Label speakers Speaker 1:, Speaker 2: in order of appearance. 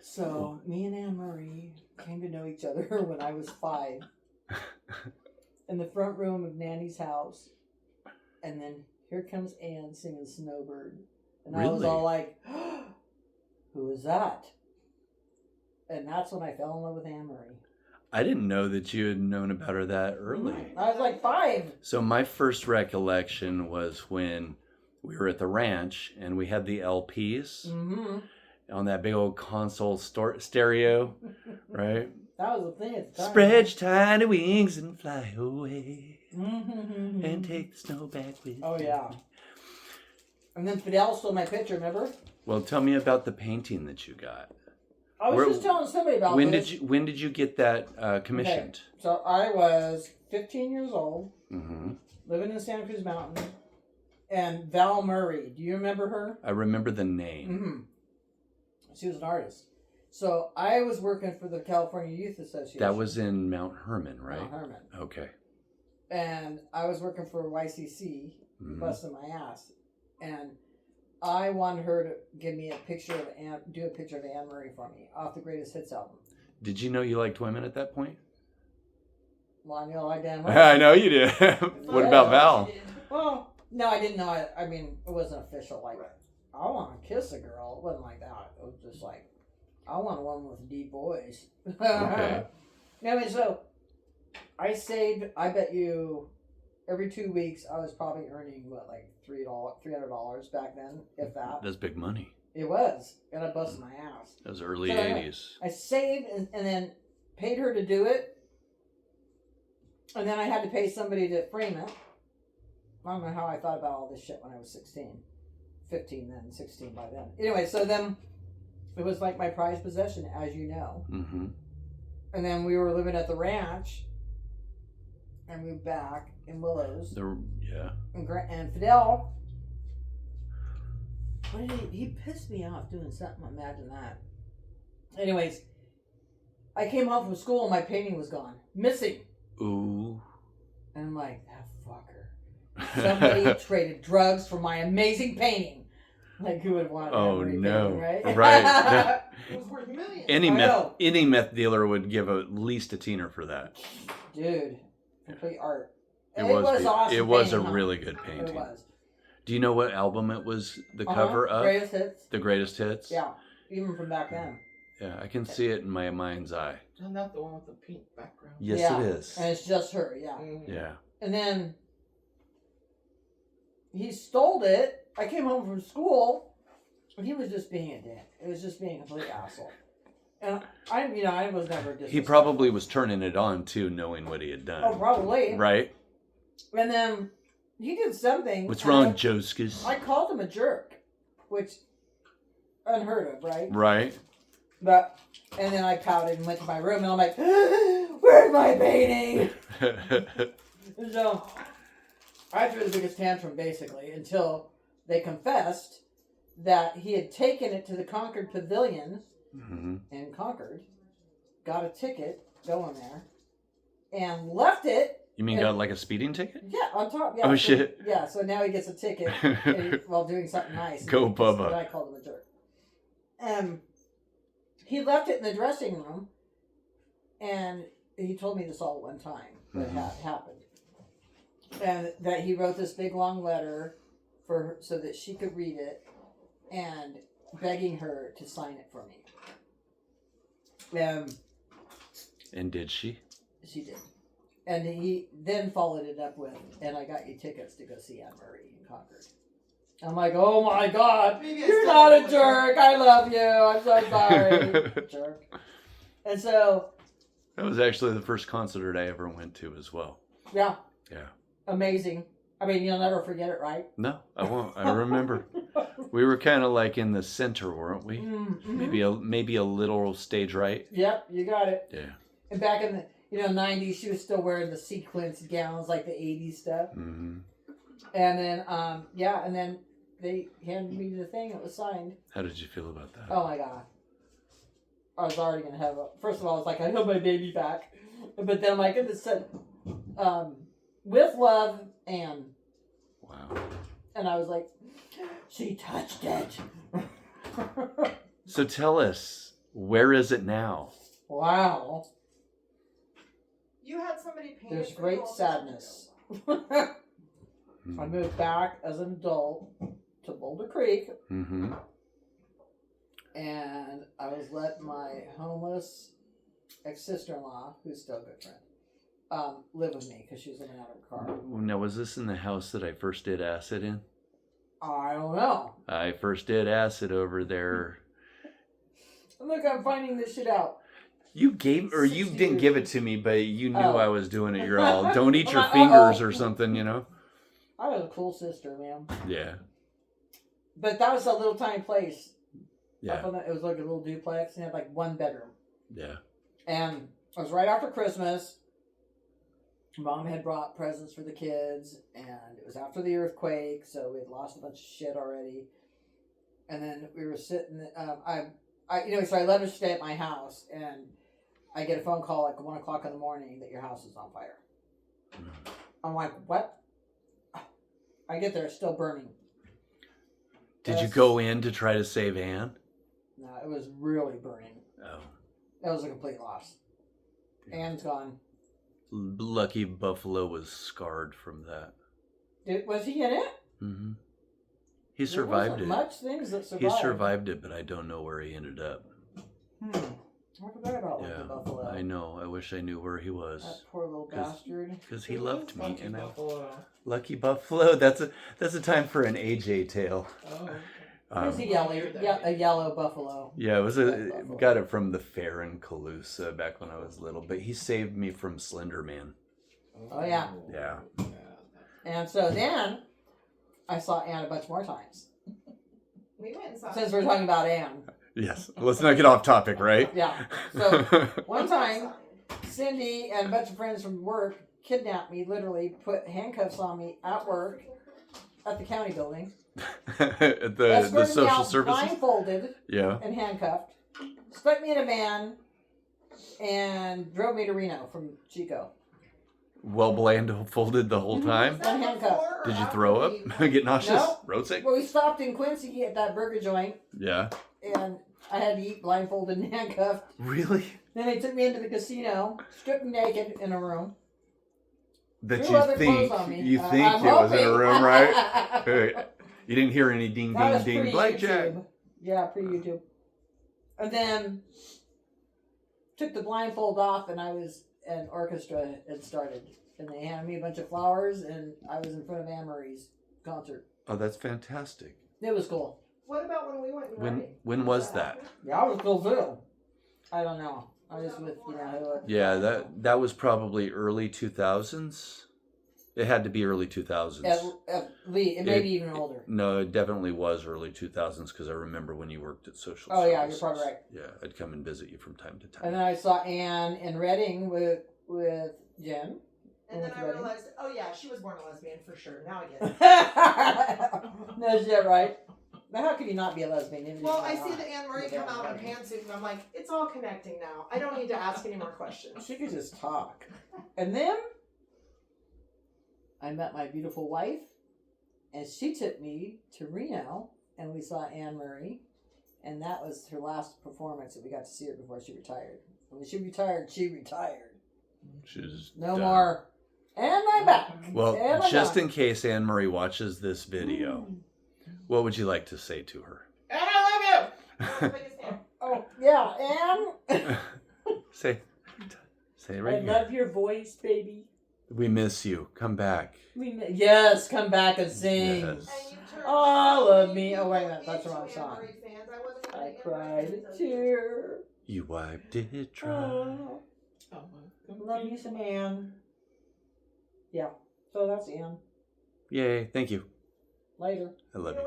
Speaker 1: So me and Anne Marie came to know each other when I was 5 in the front room of Nanny's house. And then here comes Anne singing Snowbird. And I was all like, who is that? And that's when I fell in love with Anne Marie.
Speaker 2: I didn't know that you had known about her that early.
Speaker 1: I was like 5.
Speaker 2: So my first recollection was when we were at the ranch and we had the LPs on that big old console stereo, right?
Speaker 1: That was the thing at the time.
Speaker 2: Spread your tiny wings and fly away and take the snow back with you.
Speaker 1: Oh, yeah. And then Fidel stole my picture, remember?
Speaker 2: Well, tell me about the painting that you got.
Speaker 1: I was just telling somebody about this.
Speaker 2: When did you get that commissioned?
Speaker 1: Okay. So I was 15 years old, living in Santa Cruz Mountain, and Val Murray. Do you remember her?
Speaker 2: I remember the name.
Speaker 1: She was an artist. So I was working for the California Youth Association.
Speaker 2: That was in Mount Herman, right?
Speaker 1: Mount Herman.
Speaker 2: Okay.
Speaker 1: And I was working for YCC, busting my ass, and I wanted her to give me a picture of do a picture of Anne Marie for me off the Greatest Hits album.
Speaker 2: Did you know you liked women at that point?
Speaker 1: Well, I know I damn right.
Speaker 2: I know you did. What about Val?
Speaker 1: Well, no, I didn't know. I mean, it wasn't official. Like, I want to kiss a girl. It wasn't like that. It was just like, I want a woman with a deep voice.
Speaker 2: Okay.
Speaker 1: I mean, so I saved. I bet you every 2 weeks I was probably earning what, like $300 back then, if that.
Speaker 2: That's big money.
Speaker 1: It was, and I busted my ass.
Speaker 2: That was early
Speaker 1: So anyway,
Speaker 2: 80s.
Speaker 1: I saved and then paid her to do it, and then I had to pay somebody to frame it. I don't know how I thought about all this shit when I was 16. 15 then, 16 by then. Anyway, so then it was like my prized possession, as you know. And then we were living at the ranch and moved back in Willows. And Fidel, what did he pissed me off doing something, imagine that. Anyways, I came home from school and my painting was gone. Missing.
Speaker 2: Ooh.
Speaker 1: And I'm like, that fucker. Somebody traded drugs for my amazing painting. Like, who would want
Speaker 2: every painting,
Speaker 1: right?
Speaker 2: Right.
Speaker 1: It was worth millions.
Speaker 2: Any meth dealer would give at least a teener for that.
Speaker 1: Dude, complete art.
Speaker 2: It was awesome. It was
Speaker 1: painting,
Speaker 2: a really good painting.
Speaker 1: It was.
Speaker 2: Do you know what album it was the cover of?
Speaker 1: Greatest Hits.
Speaker 2: The Greatest Hits?
Speaker 1: Yeah, even from back then.
Speaker 2: Yeah, I can see it in my mind's eye.
Speaker 3: Isn't that the one with the pink background?
Speaker 2: Yes,
Speaker 1: yeah.
Speaker 2: it is.
Speaker 1: And it's just her, yeah.
Speaker 2: Yeah.
Speaker 1: And then he stole it. I came home from school, and he was just being a dick. It was just being a complete asshole. And I was never disrespectful.
Speaker 2: He probably was turning it on too, knowing what he had done.
Speaker 1: Oh, probably.
Speaker 2: Right?
Speaker 1: And then he did something.
Speaker 2: What's wrong, Joskus?
Speaker 1: I called him a jerk, which unheard of, right?
Speaker 2: Right.
Speaker 1: And then I pouted and went to my room, and I'm like, where's my painting? So I threw the biggest tantrum, basically, until they confessed that he had taken it to the Concord Pavilion in Concord, got a ticket going there, and left it.
Speaker 2: You mean got like a speeding ticket?
Speaker 1: Yeah, on top. Yeah.
Speaker 2: Oh,
Speaker 1: so,
Speaker 2: shit.
Speaker 1: Yeah, so now he gets a ticket while doing something nice.
Speaker 2: Go, Bubba.
Speaker 1: I called him a jerk. He left it in the dressing room, and he told me this all at one time that had happened. And that he wrote this big long letter for her so that she could read it, and begging her to sign it for me.
Speaker 2: And did she?
Speaker 1: She did. And he then followed it up with, and I got you tickets to go see Anne Marie in Concord. I'm like, oh my God, you're not a jerk. I love you. I'm so sorry. Jerk. And so.
Speaker 2: That was actually the first concert I ever went to as well.
Speaker 1: Yeah.
Speaker 2: Yeah. Amazing.
Speaker 1: I mean, you'll never forget it, right?
Speaker 2: No, I won't. I remember. We were kind of like in the center, weren't we? Maybe a little stage right.
Speaker 1: Yep, you got it.
Speaker 2: Yeah.
Speaker 1: And back in the 90s, she was still wearing the sequins gowns like the 80s stuff. And then, and then they handed me the thing. It was signed.
Speaker 2: How did you feel about that?
Speaker 1: Oh my God. I was already going to have first of all, I was like, I hope my baby back. But then I'm like, it said, with love, Anne.
Speaker 2: Wow.
Speaker 1: And I was like, she touched it.
Speaker 2: So tell us, Where is it now?
Speaker 1: Wow.
Speaker 4: You had somebody paint.
Speaker 1: There's
Speaker 4: it for
Speaker 1: great
Speaker 4: you all
Speaker 1: sadness. I moved back as an adult to Boulder Creek,
Speaker 2: Mm-hmm.
Speaker 1: and I was letting my homeless ex-sister-in-law, who's still a good friend, live with me because she was living out of her car.
Speaker 2: Now, was this in the house that I first did acid in?
Speaker 1: I don't know.
Speaker 2: I first did acid over there.
Speaker 1: Look, I'm finding this shit out.
Speaker 2: You gave, or you
Speaker 1: 60
Speaker 2: didn't
Speaker 1: years.
Speaker 2: give it to me, but you knew
Speaker 1: Oh.
Speaker 2: I was doing it. You're all, don't eat
Speaker 1: I'm
Speaker 2: your
Speaker 1: like,
Speaker 2: fingers
Speaker 1: uh-oh.
Speaker 2: or something, you know?
Speaker 1: I was a cool sister, man.
Speaker 2: Yeah.
Speaker 1: But that was a little tiny place.
Speaker 2: Yeah.
Speaker 1: Up on it was like a little duplex and it had like one bedroom.
Speaker 2: Yeah.
Speaker 1: And it was right after Christmas. Mom had brought presents for the kids, and it was after the earthquake, so we had lost a bunch of shit already. And then we were sitting. So I let her stay at my house, and I get a phone call like 1 o'clock in the morning that your house is on fire. I'm like, what? I get there, it's still burning.
Speaker 2: Did you go in to try to save Anne?
Speaker 1: No, it was really burning.
Speaker 2: Oh.
Speaker 1: That was a complete loss. Anne's gone.
Speaker 2: Lucky Buffalo was scarred from that.
Speaker 1: Was he in it?
Speaker 2: Mm-hmm. He survived it.
Speaker 1: Much things that
Speaker 2: He
Speaker 1: survived.
Speaker 2: survived it, but I don't know where he ended up.
Speaker 1: I forgot about Lucky
Speaker 2: Yeah,
Speaker 1: Buffalo.
Speaker 2: I know. I wish I knew where he was.
Speaker 1: That poor little bastard.
Speaker 2: Because he loved me.
Speaker 3: Lucky
Speaker 2: And
Speaker 3: Buffalo.
Speaker 2: Lucky Buffalo. That's a time for an AJ tale.
Speaker 3: Oh.
Speaker 1: It was a yellow buffalo.
Speaker 2: Yeah, it was
Speaker 1: Buffalo.
Speaker 2: got it from the fair in Calusa back when I was little. But he saved me from Slender Man.
Speaker 1: Oh, yeah.
Speaker 2: Yeah.
Speaker 1: And so then I saw Anne a bunch more times.
Speaker 4: We went and saw.
Speaker 1: Since we're talking about Anne.
Speaker 2: Yes. Let's not get off topic, right?
Speaker 1: Yeah. So one time, Cindy and a bunch of friends from work kidnapped me, literally put handcuffs on me at work at the county building.
Speaker 2: At the
Speaker 1: Escorted me
Speaker 2: social
Speaker 1: out
Speaker 2: services.
Speaker 1: blindfolded
Speaker 2: Yeah.
Speaker 1: and handcuffed. Stuck me in a van and drove me to Reno from Chico.
Speaker 2: Well blindfolded the whole time.
Speaker 1: And handcuffed.
Speaker 2: Did you throw up? Get nauseous?
Speaker 1: No.
Speaker 2: Road sick?
Speaker 1: Well, we stopped in Quincy at that burger joint,
Speaker 2: Yeah.
Speaker 1: and I had to eat blindfolded and handcuffed.
Speaker 2: Really?
Speaker 1: Then they took me into the casino, stripped me naked in a room.
Speaker 2: That
Speaker 1: Threw other
Speaker 2: you think
Speaker 1: clothes on me.
Speaker 2: you think
Speaker 1: I'm
Speaker 2: it was in a
Speaker 1: hoping.
Speaker 2: room, right? You didn't hear any ding
Speaker 1: That
Speaker 2: ding
Speaker 1: was
Speaker 2: ding blackjack.
Speaker 1: pre-YouTube. Yeah, pre-YouTube. And then took the blindfold off, and an orchestra had started. And they handed me a bunch of flowers, and I was in front of Anne Marie's concert.
Speaker 2: Oh, that's fantastic.
Speaker 1: It was cool.
Speaker 4: What about when we went?
Speaker 2: When was that?
Speaker 1: Yeah, it was cool too. I don't know. I was with,
Speaker 2: Yeah, that was probably early 2000s. It had to be early 2000s.
Speaker 1: At least, it may be even older.
Speaker 2: No, it definitely was early 2000s because I remember when you worked at social
Speaker 1: Oh, yeah,
Speaker 2: services.
Speaker 1: you're probably right.
Speaker 2: Yeah, I'd come and visit you from time to time.
Speaker 1: And then I saw Anne in Reading with Jen.
Speaker 4: And then I realized, oh yeah, she was born a lesbian for sure. Now I get it.
Speaker 1: No shit, right? Now, how could you not be a lesbian?
Speaker 4: Well, I see the Anne Marie come out in a pantsuit, and I'm like, it's all connecting now. I don't need to ask any more questions.
Speaker 1: She could just talk. And then I met my beautiful wife, and she took me to Reno, and we saw Anne Marie, and that was her last performance that we got to see her before she retired. And when she retired, she retired.
Speaker 2: She's
Speaker 1: No
Speaker 2: done.
Speaker 1: more. And I'm back.
Speaker 2: Well,
Speaker 1: And I'm
Speaker 2: just
Speaker 1: back.
Speaker 2: in case Anne Marie watches this video, what would you like to say to her?
Speaker 3: And I love
Speaker 1: Oh, yeah, Anne.
Speaker 2: Say it right
Speaker 1: I
Speaker 2: here.
Speaker 1: love your voice, baby.
Speaker 2: We miss you. Come back.
Speaker 1: Yes, come back and sing.
Speaker 2: Yes.
Speaker 1: Oh, love me. Oh, wait a minute. That's the wrong song. I cried a tear.
Speaker 2: You wiped it dry.
Speaker 1: Oh, love you some Anne. Yeah, so that's Anne.
Speaker 2: Yay. Thank you.
Speaker 1: Later.
Speaker 2: I love you.